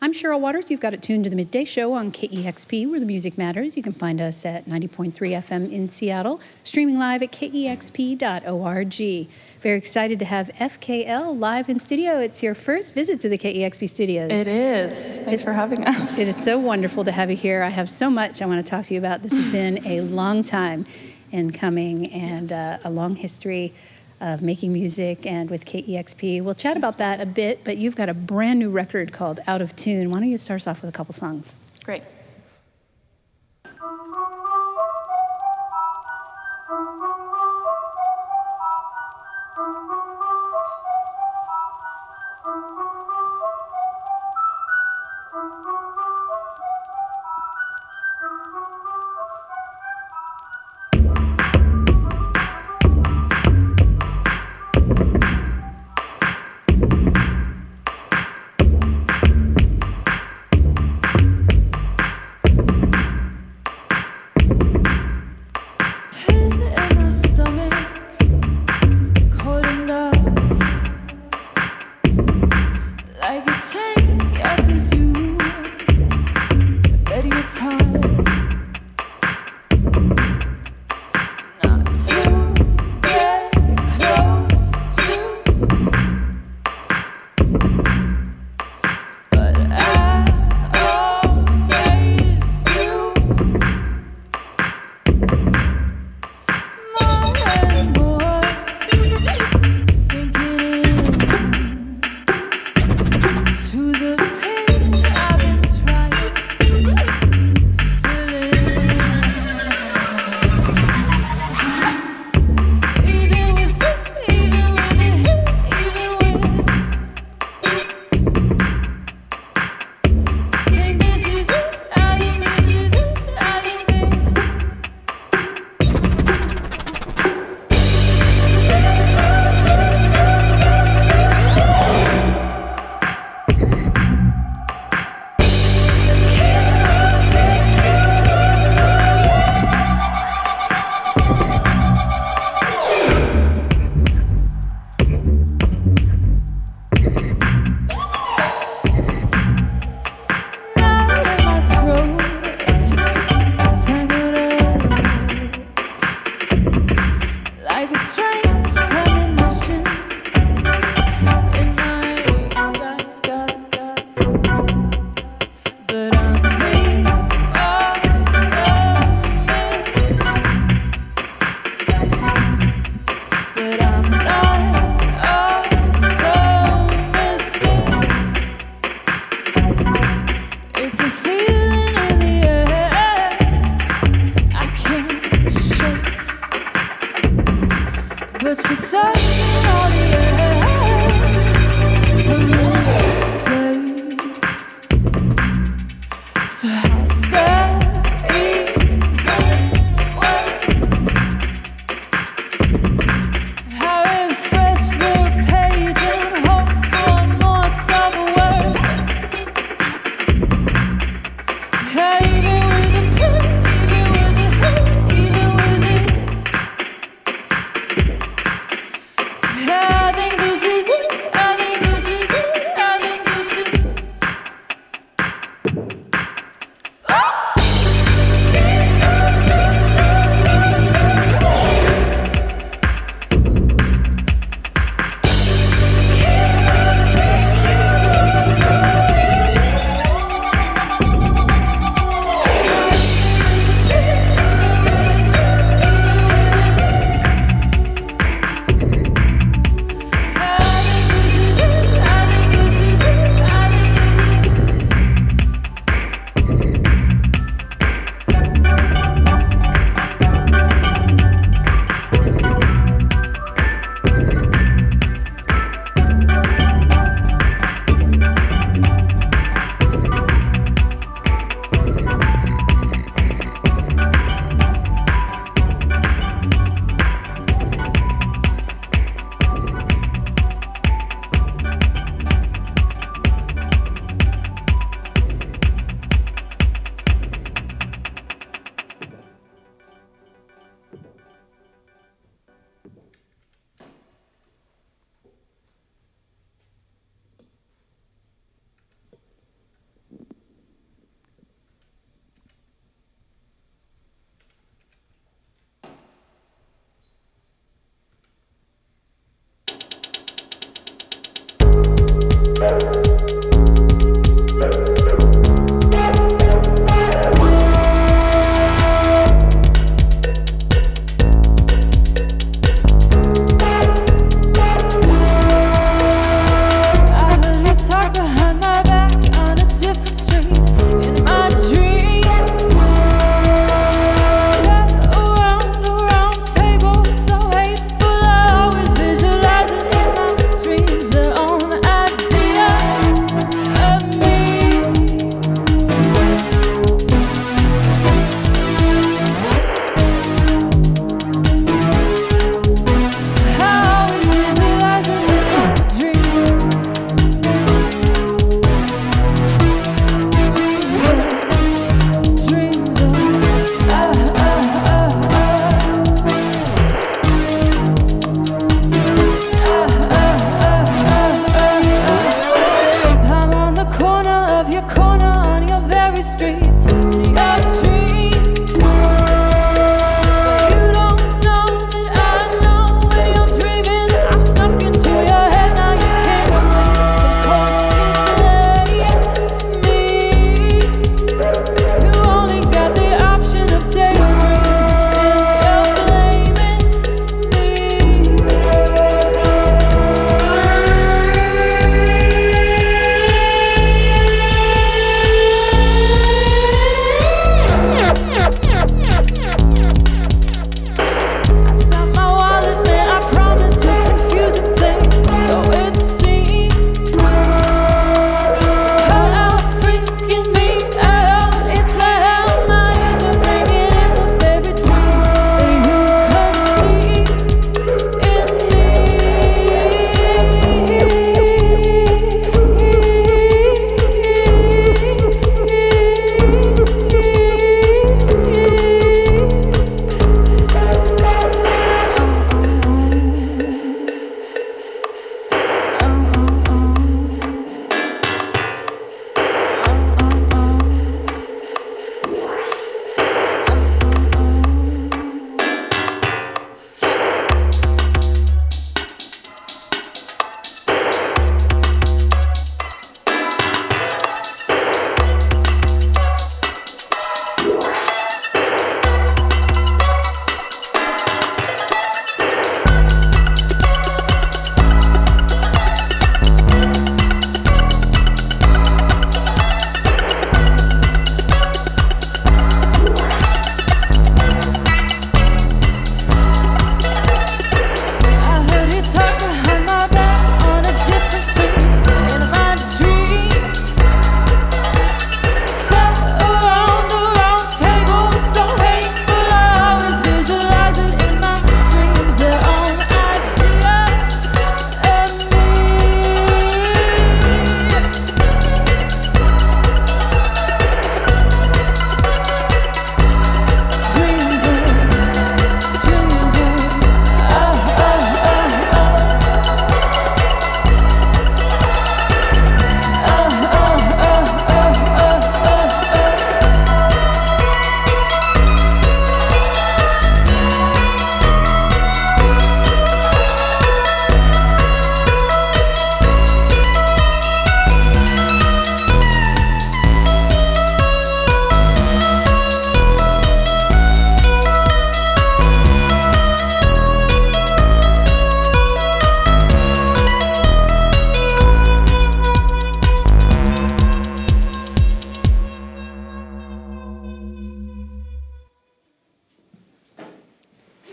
I'm Cheryl Waters. You've got it tuned to the Midday Show on KEXP, where the music matters. You can find us at 90.3 FM in Seattle, streaming live at KEXP.org. Very excited to have FKL live in studio. It's your first visit to the KEXP studios. It is. Thanks for having us. It is so wonderful to have you here. I have so much I want to talk to you about. This has been a long time in coming and a long history of making music and with KEXP. We'll chat about that a bit, but you've got a brand new record called Out of Tune. Why don't you start us off with a couple songs? Great.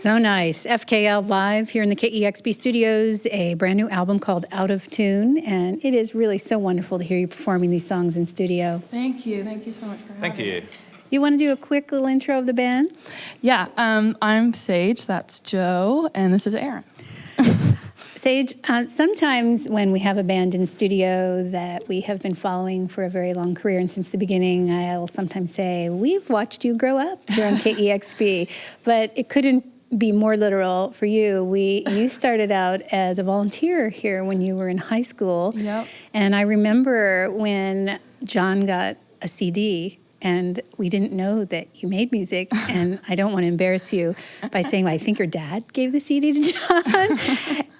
So nice. FKL live here in the KEXP studios, a brand new album called Out of Tune, and it is really so wonderful to hear you performing these songs in studio. Thank you. Thank you so much for having me. You want to do a quick little intro of the band? Yeah, I'm Sage, that's Joe, and this is Aaron. Sage, sometimes when we have a band in studio that we have been following for a very long career and since the beginning, I'll sometimes say, we've watched you grow up here on KEXP, but it couldn't be more literal for you. You started out as a volunteer here when you were in high school. Yep. And I remember when John got a CD and we didn't know that you made music, and I don't want to embarrass you by saying, I think your dad gave the CD to John.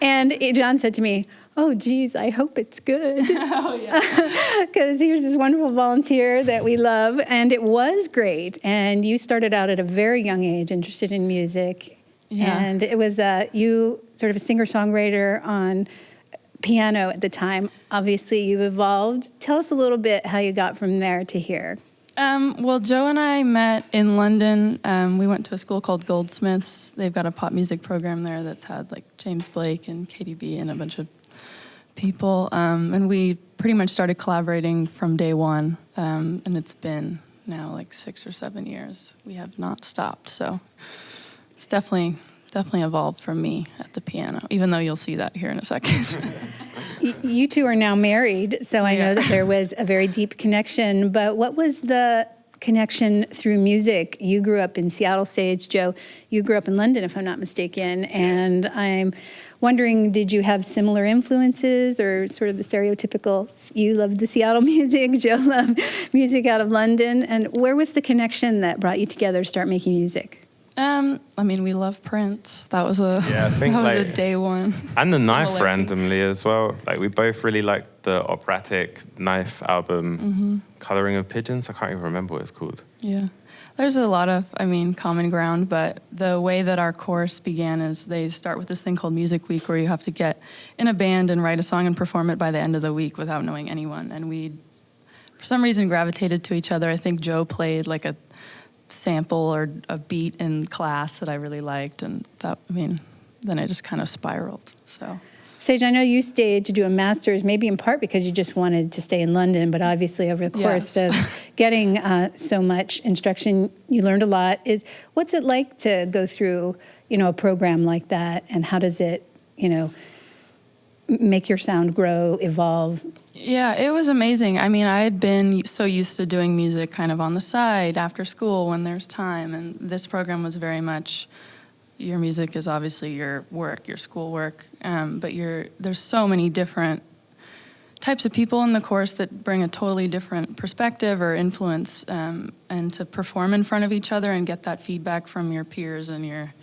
And John said to me, oh, geez, I hope it's good. Oh, yeah. Because here's this wonderful volunteer that we love, and it was great. And you started out at a very young age interested in music. Yeah. And it was you sort of a singer-songwriter on piano at the time. Obviously, you've evolved. Tell us a little bit how you got from there to here. Well, Joe and I met in London. We went to a school called Goldsmiths. They've got a pop music program there that's had like James Blake and Katy B and a bunch of people. And we pretty much started collaborating from day one. And it's been now like 6 or 7 years. We have not stopped. So it's definitely evolved from me at the piano, even though you'll see that here in a second. You two are now married, so I know that there was a very deep connection. But what was the connection through music? You grew up in Seattle Stage. Joe, you grew up in London, if I'm not mistaken. And I'm wondering, did you have similar influences or sort of the stereotypical, you loved the Seattle music, Joe loved music out of London? And where was the connection that brought you together to start making music? I mean, we love Prince. That was I think that was like, a day one. And the Knife similarity. randomly as well. Like we both really liked the operatic Knife album, Coloring of Pigeons. I can't even remember what it's called. Yeah. There's a lot of, common ground, but the way that our course began is they start with this thing called Music Week where you have to get in a band and write a song and perform it by the end of the week without knowing anyone. And we, for some reason, gravitated to each other. I think Joe played like a sample or a beat in class that I really liked, and then it just kind of spiraled. So, Sage, I know you stayed to do a master's, maybe in part because you just wanted to stay in London, but obviously over the course of getting so much instruction, you learned a lot. What's it like to go through, a program like that, and how does it, make your sound grow, evolve? Yeah, it was amazing. I had been so used to doing music kind of on the side after school when there's time, and this program was very much your music is obviously your work, your schoolwork, but there's so many different types of people in the course that bring a totally different perspective or influence, and to perform in front of each other and get that feedback from your peers and your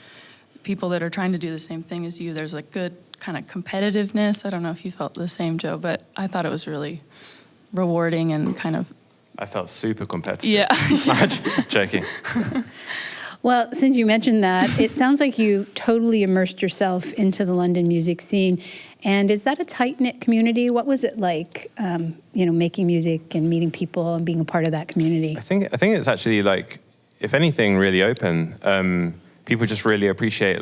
people that are trying to do the same thing as you. There's a good kind of competitiveness. I don't know if you felt the same, Joe, but I thought it was really rewarding and kind of... I felt super competitive. Yeah. Joking. Well, since you mentioned that, it sounds like you totally immersed yourself into the London music scene. And is that a tight-knit community? What was it like, making music and meeting people and being a part of that community? I think it's actually like, if anything, really open. People just really appreciate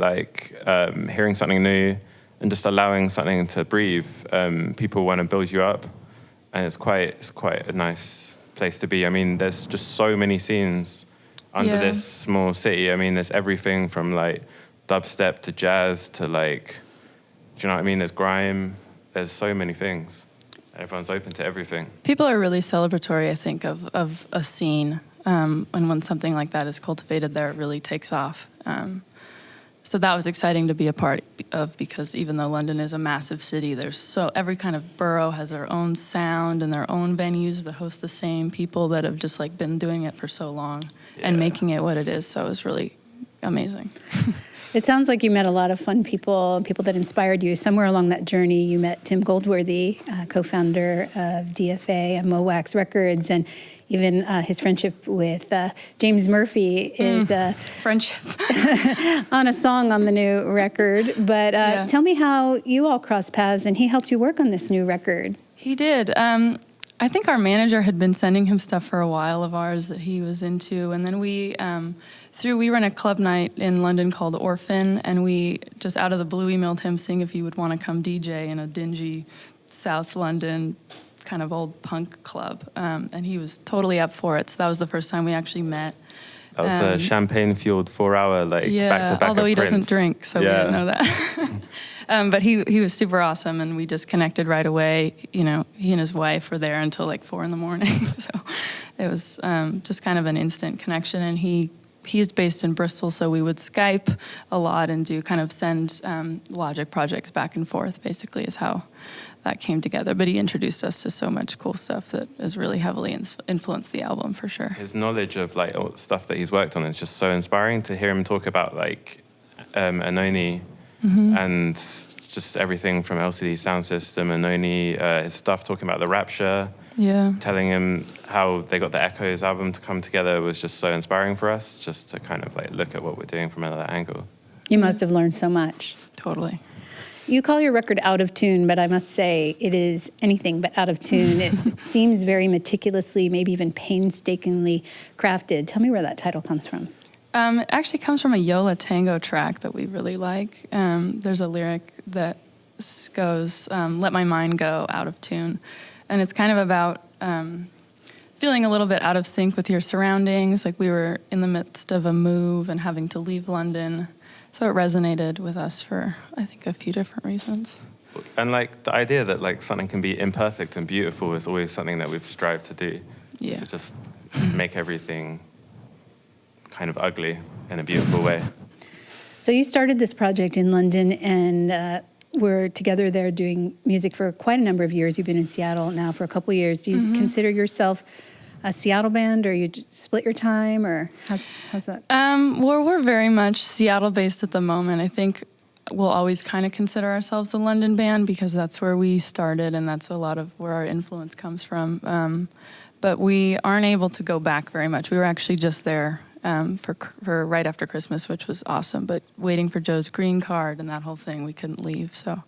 hearing something new and just allowing something to breathe. People want to build you up, and it's quite a nice place to be. There's just so many scenes under this small city. There's everything from dubstep to jazz to do you know what I mean? There's grime. There's so many things. Everyone's open to everything. People are really celebratory, I think, of a scene. And when something like that is cultivated there, it really takes off. So that was exciting to be a part of, because even though London is a massive city, every kind of borough has their own sound and their own venues that host the same people that have just been doing it for so long and making it what it is. So it was really amazing. It sounds like you met a lot of fun people that inspired you. Somewhere along that journey, you met Tim Goldworthy, co-founder of DFA and Mowax Records, and even his friendship with James Murphy is friendship on a song on the new record. But tell me how you all crossed paths and he helped you work on this new record. He did. I think our manager had been sending him stuff for a while of ours that he was into, and then we run a club night in London called Orphan, and we just out of the blue emailed him seeing if he would want to come DJ in a dingy South London kind of old punk club, and he was totally up for it. So that was the first time we actually met. That was a champagne-fueled 4-hour back-to-back. Although he Prince. doesn't drink, so we didn't know that. But he was super awesome, and we just connected right away. He and his wife were there until 4 a.m. So it was just kind of an instant connection. And he's based in Bristol, so we would Skype a lot and send Logic projects back and forth. Basically, is how that came together. But he introduced us to so much cool stuff that has really heavily influenced the album for sure. His knowledge of all the stuff that he's worked on is just so inspiring. To hear him talk about Anoni and just everything from LCD Sound System and Oni, his stuff talking about the Rapture, telling him how they got the Echoes album to come together was just so inspiring for us, just to kind of like look at what we're doing from another angle. You must have learned so much. Totally. You call your record Out of Tune, but I must say it is anything but out of tune. It seems very meticulously, maybe even painstakingly crafted. Tell me where that title comes from. It actually comes from a Yola Tango track that we really like. There's a lyric that goes, let my mind go out of tune. And it's kind of about feeling a little bit out of sync with your surroundings. Like we were in the midst of a move and having to leave London. So it resonated with us for, I think, a few different reasons. And like the idea that like something can be imperfect and beautiful is always something that we've strived to do. Yeah. To just make everything kind of ugly in a beautiful way. So you started this project in London, and we're together there doing music for quite a number of years. You've been in Seattle now for a couple of years. Do you consider yourself a Seattle band, or you just split your time, or how's that? Well, we're very much Seattle-based at the moment. I think we'll always kind of consider ourselves a London band because that's where we started, and that's a lot of where our influence comes from. But we aren't able to go back very much. We were actually just there for right after Christmas, which was awesome. But waiting for Joe's green card and that whole thing, we couldn't leave. So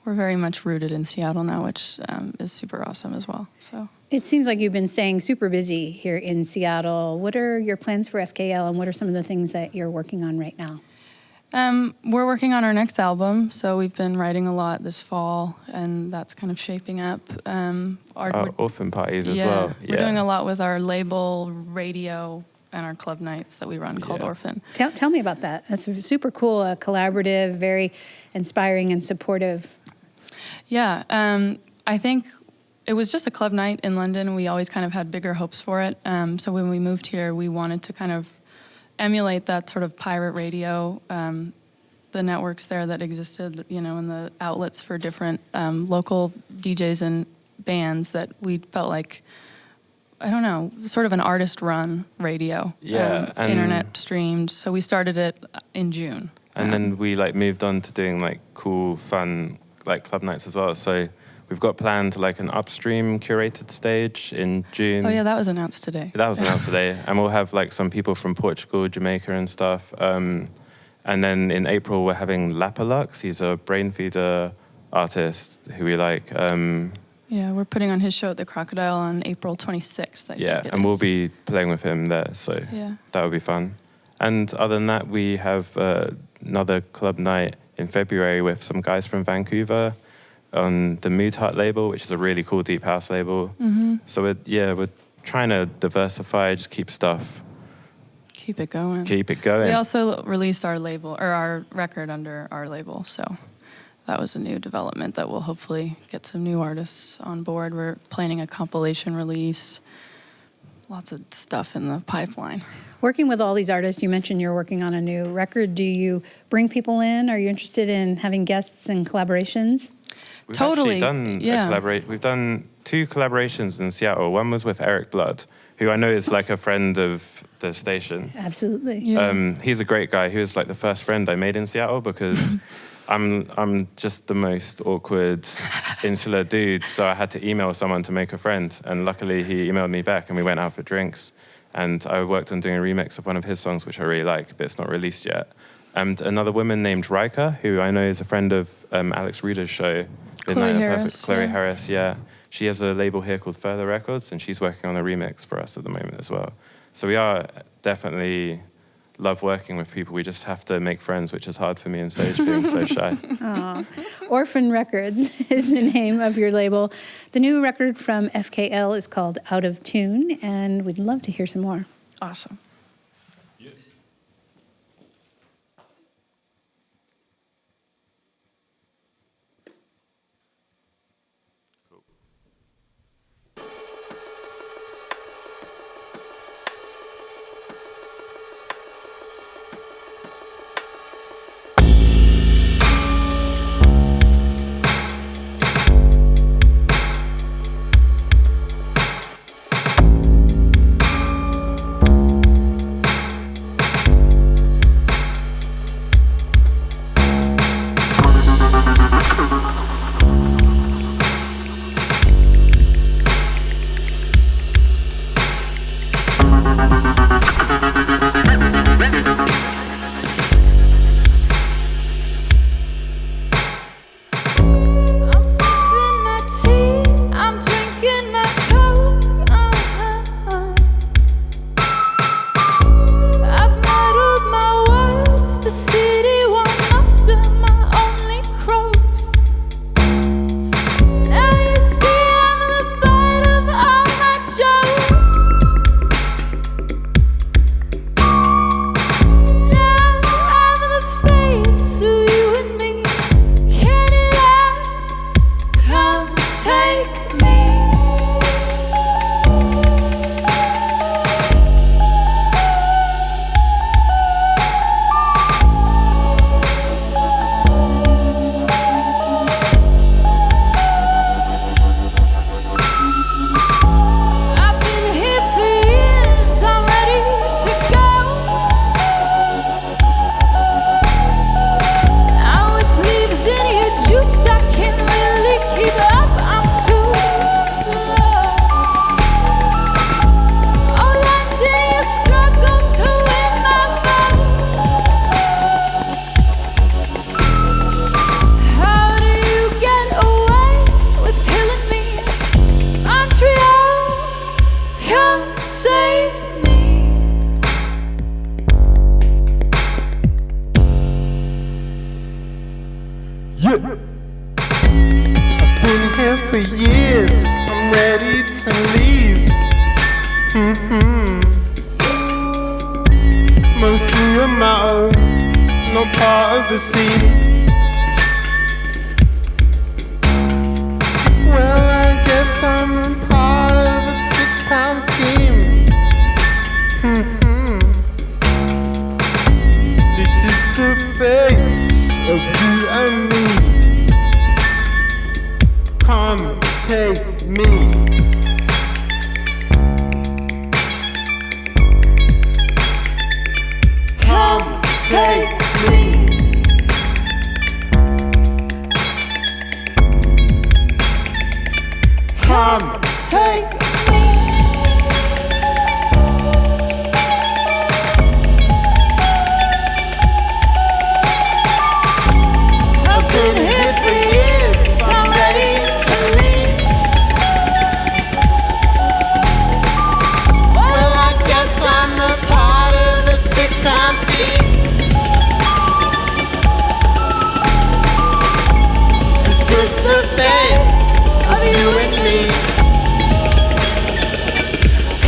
we're very much rooted in Seattle now, which is super awesome as well. So It seems like you've been staying super busy here in Seattle. What are your plans for FKL, and what are some of the things that you're working on right now? We're working on our next album, so we've been writing a lot this fall, and that's kind of shaping up. Our orphan parties as well. We're doing a lot with our label, radio, and our club nights that we run called Orphan. Tell me about that. That's super cool, collaborative, very inspiring and supportive. Yeah, I think it was just a club night in London. We always kind of had bigger hopes for it. So when we moved here, we wanted to kind of emulate that sort of pirate radio, the networks there that existed, and the outlets for different local DJs and bands that we felt like, I don't know, sort of an artist-run radio. Yeah. And internet streamed. So we started it in June. And then we moved on to doing cool, fun club nights as well. So we've got planned an upstream curated stage in June. Oh yeah, that was announced today. That was announced today. And we'll have some people from Portugal, Jamaica and stuff. And then in April we're having Lapalux. He's a brain feeder artist who we like. Yeah, we're putting on his show at the Crocodile on April 26th. I think we'll be playing with him there. So that would be fun. And other than that, we have another club night in February with some guys from Vancouver on the Mood Hut label, which is a really cool deep house label. So we're trying to diversify, just keep it going. We also released our label, or our record under our label, so that was a new development that will hopefully get some new artists on board. We're planning a compilation release. Lots of stuff in the pipeline. Working with all these artists, you mentioned you're working on a new record. Do you bring people in? Are you interested in having guests and collaborations? We've Totally. Done We've done 2 collaborations in Seattle. One was with Eric Blood, who I know is a friend of the station. Absolutely. Yeah. He's a great guy. He was the first friend I made in Seattle because I'm just the most awkward, insular dude, so I had to email someone to make a friend. And luckily he emailed me back and we went out for drinks. And I worked on doing a remix of one of his songs, which I really like, but it's not released yet. And another woman named Rika, who I know is a friend of Alex Reeder's show. Chloe Harris, yeah. She has a label here called Further Records, and she's working on a remix for us at the moment as well. So we are definitely love working with people. We just have to make friends, which is hard for me and Sage being so shy. Orphan Records is the name of your label. The new record from FKL is called Out of Tune, and we'd love to hear some more. Awesome. Mostly on my own, not part of the scene. Well, I guess I'm a part of a 6-pound scheme. This is the face of you and me. Come take me. Come take me. Come take me. I've been here for years, I'm ready to leave. Well, I guess I'm a part of a 6-pound scheme. This is the face of you and me.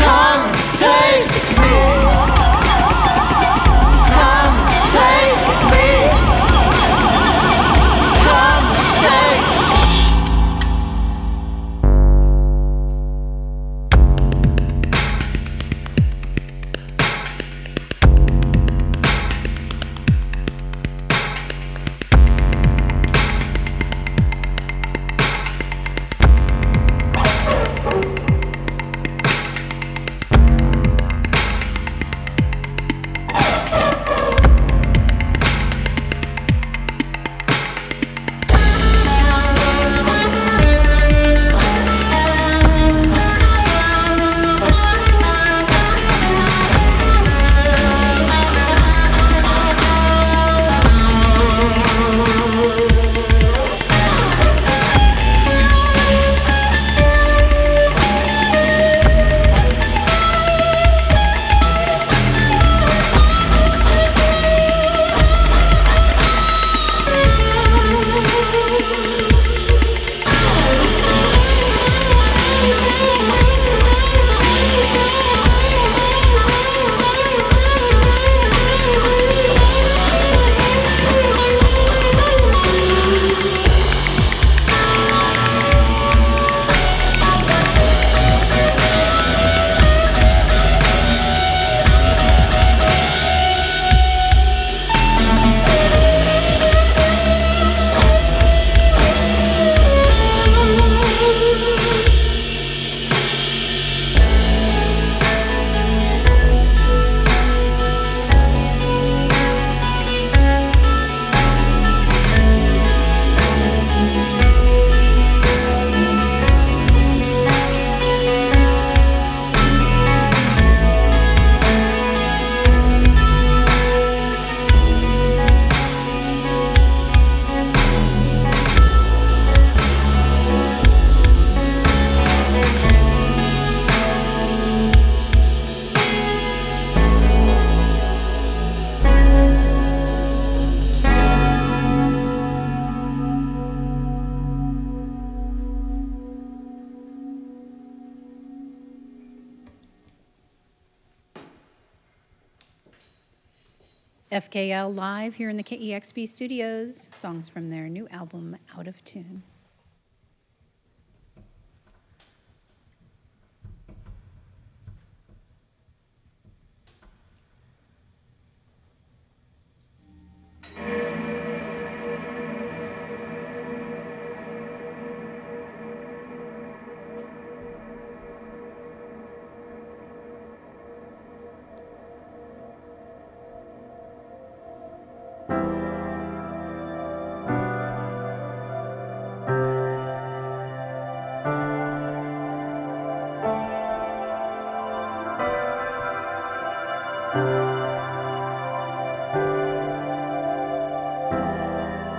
Come take me. Come take me. Come take me. FKL live here in the KEXP studios. Songs from their new album, Out of Tune.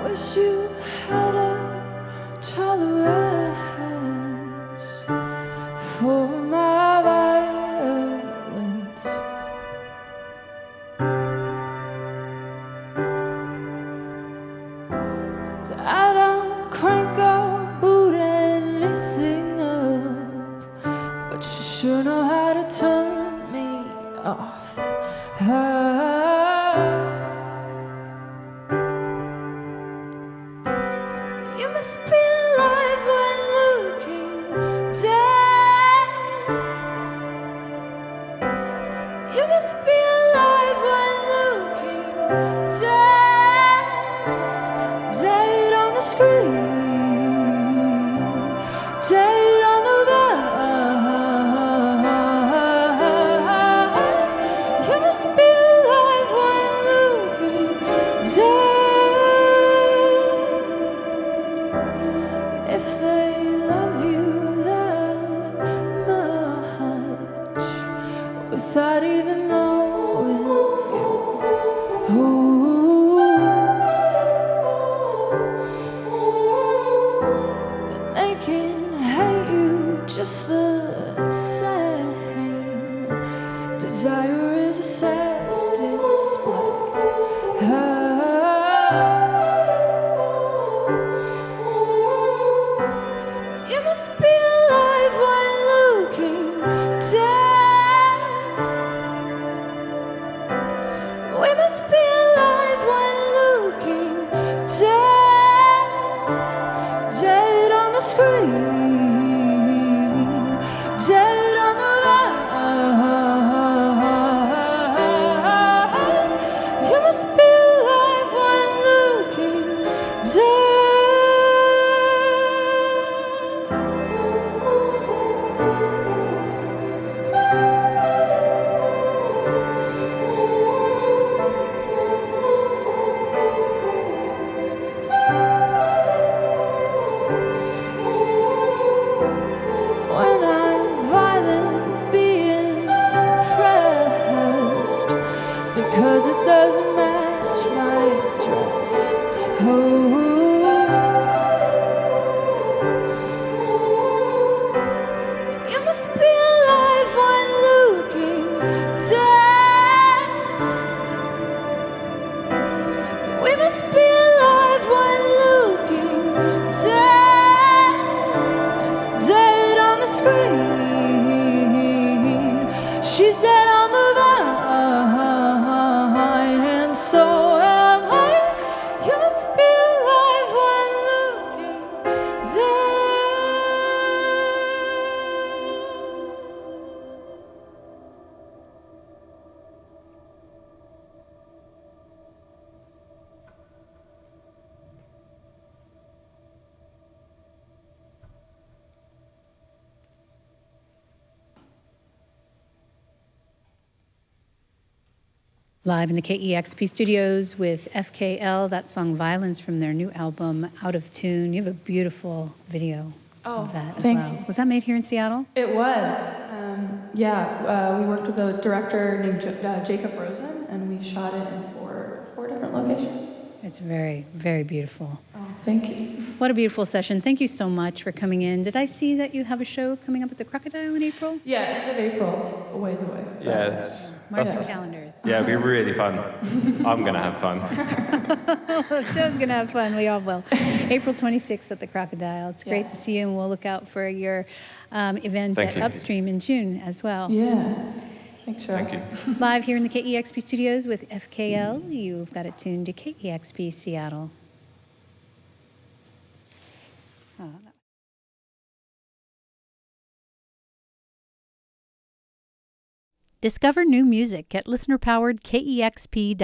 Wish you had a tolerance for my violence. So I don't crank or boot anything up, but you sure know know how to turn me off. You must be alive when looking down. You must be alive when looking down. Dead on the screen, dead on the vine. You must be alive when looking down. If they love you that much without even knowing you, they can hate you just the same. Desire is a sad display. You must be alive when looking down. We must be alive when looking down. Dead on the screen, dead on the line. You must be alive when looking down. When I'm violent, being pressed because it doesn't match my dress. You must be alive when looking down. We must be alive when looking down. Dead on the screen, she's dead on the vine, and so am I. You must be alive when looking down. Live in the KEXP studios with FKL, that song Violence from their new album, Out of Tune. You have a beautiful video of that as thank well. you. Was that made here in Seattle? It was. We worked with a director named Jacob Rosen, and we shot it in four different locations. It's very, very beautiful. Oh, thank you. What a beautiful session. Thank you so much for coming in. Did I see that you have a show coming up at the Crocodile in April? Yeah, end of April. It's a ways away. Yes. Mark your calendars. Yeah, it'll be really fun. I'm going to have fun. The show's going to have fun. We all will. April 26th at the Crocodile. It's great to see you, and we'll look out for your event Thank at you. Upstream in June as well. Yeah. Thanks, Cheryl. Thank you. Live here in the KEXP studios with FKL, you've got it tuned to KEXP Seattle. Discover new music at listener-powered KEXP.org.